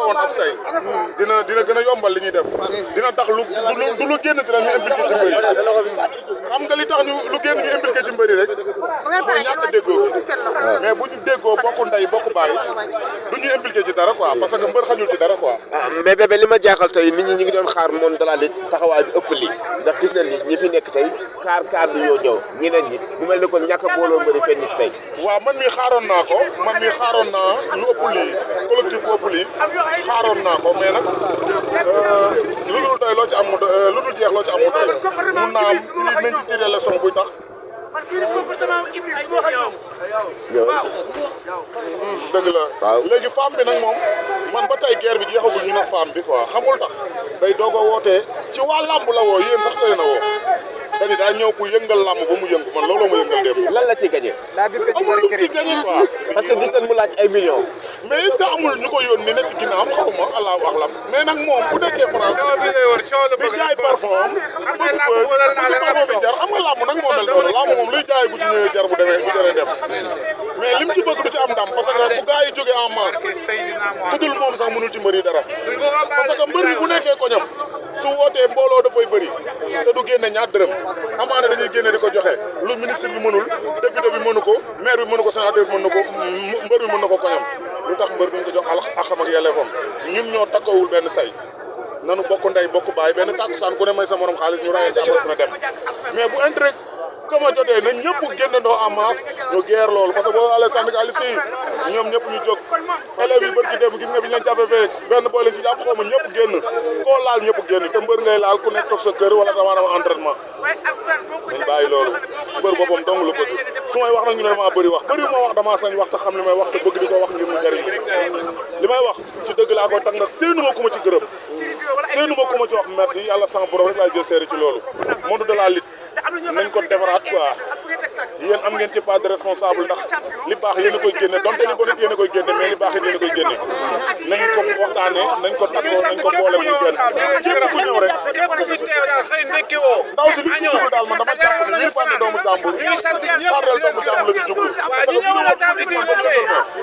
woon ab say dina gën a yombal li ñuy def dina tax lu lu génn ci rek ñu impliqué ci mbëri xam nga li tax lu génn ñu impliqué ci mbëri rek mooy ñàkk a déggoo mais bu ñu déggoo bokku ndey bokku baay du ñu impliqué ci dara quoi parce que mbër xañul ci dara quoi. mais bébé li ma jaaxal tey nit ñi ñu ngi doon xaar moom de la lutte taxawaay bi ëpp lii ndax gis nañ ni ñi fi nekk tey kaar bi ñoo ñëw ñeneen ñi mu mel ni kon ñàkk a booloo mbëri feeñ ci tey. waaw man mii xaaroon naa ko lu ëpp lii collectif bu ëpp lii xaaroon naa ko mais nag lu dul doy loo ci am lu dul jeex loo ci am mu doy mun naa am lii nañ ci tiré leçon buy tax. dëgg la. waaw léegi femme bi nag moom man ba tey guerre bi jeexagul ñu ne femme bi quoi xamul tax day doog a wootee ci waa làmb la woo yéen sax day na woo dañu daa ñëw ku yëngal làmb ba mu yëngu man looloo ma yëngal démb. lan la ciy gagné. amul lu ci gagné quoi. parce que gis nañ mu laaj ay millions. mais est-ce que amul ñu ko yónni ne ci ginnaawam xaw ma allahu axlam mais nag moom bu nekkee France di jaay parfum bi jar xam nga làmb nag moo mel noonu làmb moom luy jaay bu ci ñëwee jar bu jaree dem mais lim ci bëgg du ci am ndam parce que bu gars yi jógee en masse ku dul moom sax mënul ci mbëri dara parce que mbër bi bu nekkee koñam su wootee mbooloo dafay bëri te du génne ñaar dërëm amaana dañuy génne di ko joxe lu ministre bi mënul député bi mënu ko maire bi mënu ko sénateur bi mën na ko mbër bi mën na ko koñam lu tax mbër duñ ko jox axam ak yelleefam ñun ñoo takkawul benn say nanu bokk ndey bokk baay benn tàkkusaan ku ne may sa morom xaalis ñu rayante après na dem mais bu intérêt comme jotee na ñëpp génnandoo en masse ñu guerre loolu parce que boo xoolee syndicaliste yi ñoom ñëpp ñu jóg élèves yi bërki démb gis nga bi ñu leen jàppee fee benn boo leen ci jàpp xaw ma ñëpp génn koo laal ñëpp génn te mbër ngay laal ku nekk toog sa kër wala damaanam entraînement nañ bàyyi loolu mbër boppam dong la bëgg su may wax nag ñu ne damaa bëri wax ma wax damaa sañ wax te xam li may wax te bëgg di ko wax ngir mu jariñ li may wax ci dëgg laa koy tag nag séenu ma ku ma ci gërëm séenu ma ku ma ci wax merci yàlla sama borom rek laay jël seeri ci loolu monde de la lutte nañ ko defaraat quoi yéen am ngeen ci part de responsable ndax li baax yéen a koy génne donte li bon it yéen a koy génne mais li baax it yéen a koy génne nañ ko waxtaanee nañ ko taggoo nañ ko boole muy benn képp ku ñëw rek képp ku fi teew daal xëy ndekki woo ndaw si li ci jublu daal man dama jàpp ne ñuy fànn doomu jàmbur fàrdeel doomu jàmbur la ci jublu parce que bu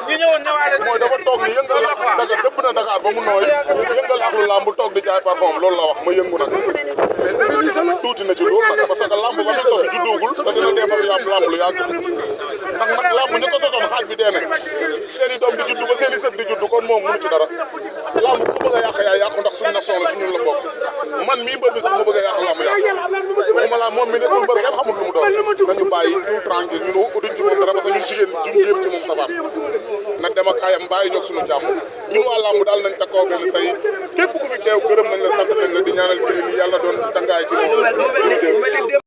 ñu ñëwoon ñëwaale mooy dafa toog ni yëngal daga dëpp na Dakar ba mu nooy yëngal ak lu làmb toog di jaay parfum loolu la wax ma yëngu nag tuuti na ci loolu nag parce que làmb ba mu sos juddoogul te dina dee ba làmb lu yàgg ndax nag làmb ñu ko sosoon xaaj bi dee nañ seen i doom di juddu ba seen i sët di juddu kon moom mënu ci dara làmb bu bëgg a yàq yaa yàqu ndax suñu nation la suñu la bokk man mii mbër bi sax ma bëgg a yàq làmb yàq waxuma la moom mi nekkul mbër kenn xamul lu mu doon nañu bàyyi tout tranquille ñun uduñ ci moom dara parce que ñun jigéen duñ jéem ci moom sabaan na dem ak ayam bàyyi ñoog suñu jàmm ñun waa làmb daal nañ takkoo benn say képp ku fi teew gërëm nañ la sant nañ la di ñaanal jëri li yàlla doon tàngaay ci moom